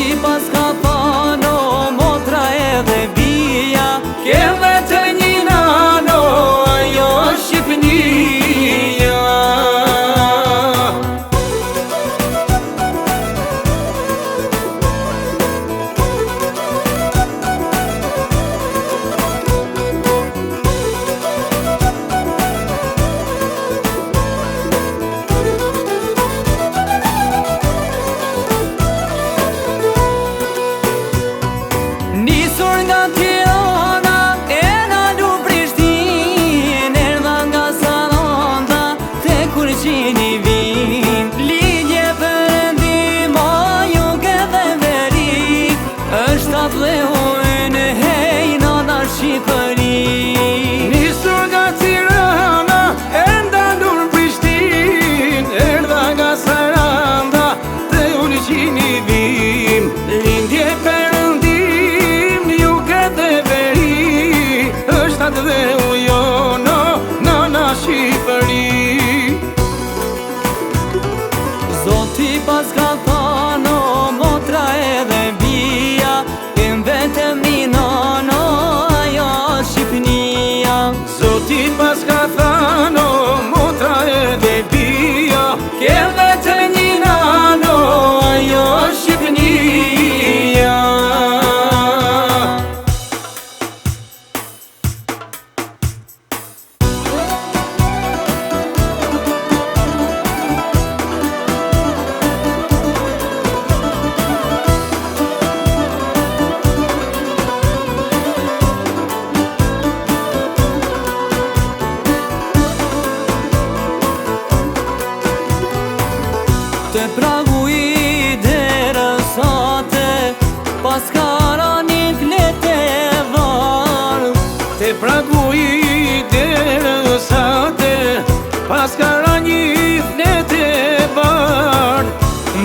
Zoti pas ka thano motra edhe bia, ke vetë një nano, ajo Shqipnia. Nisur nga Tirana, erdha du Prishtinë, erdha nga Saranda, te Kurqini vin. Ligje Perëndim, juge dhe veri, është atë dhe hojnë, hej nana Shqipëri. Nisur nga Tirana, erdha du Prishtinë, erdha nga Saranda, te Kurqini vin. Ligje Perëndim, juge dhe veri, është atë dhe ujono, nana Shqipëri. Zoti pas ka thano motra edhe bia, kem vetëm një nano, ajo Shqipnia. Zoti pas ka thano motra edhe bia, Ke vetëm një nano, ajo Shqipnia. Te pragu i derësate, pas ka rani flete e varë. te pragu i derësate, pas ka ra një flete e bardh.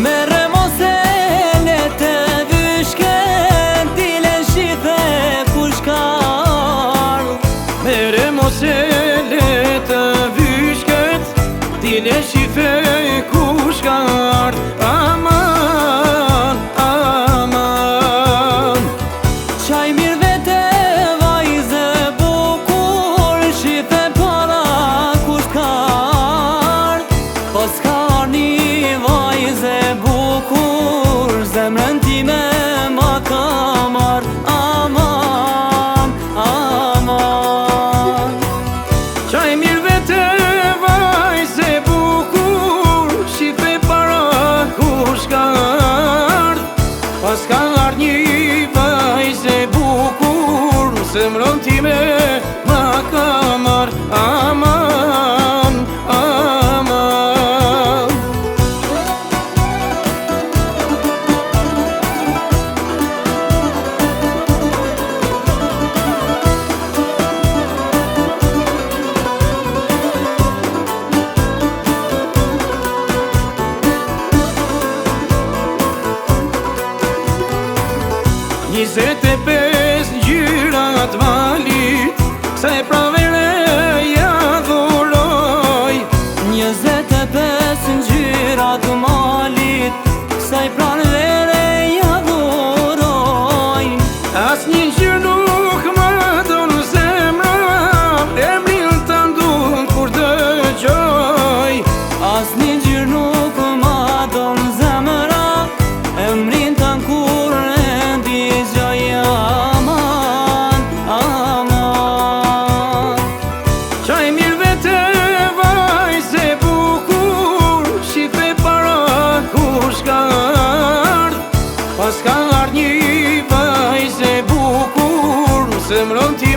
Merre mos e lete vyshken, dile shithe kush ka ardh. Mere mos e letë vyshket, dile shife kush ka ardh. Aman, aman. Qaj mirë vete vajze bukur, shife para kush ka ardh. Pas ka ardh një vajze bukur, zemrën time ma ka marr. Aman, aman. Qaj mirë vete vajze bukur, shife para kush ka ardh. Pas ka ardh një vajze bukur, zemrën time ma ka marr. Aman, aman. Njëzet e pes ngjyrat valit, sa e pranvere ja dhuroj. 25 ngjyrat malit, sa i pranvere ja dhuroj. As një ngjyrë nuk më donë zemra, emrin të ndun kur dëgjoj. As një ngjyrë nuk ma don zemra, emrin të kur e ndigjoj. Aman, aman. Qaj mirë vete vajze bukur, shife para kush ka ardh. Pas ka ardh një vajze bukur, zemrën ti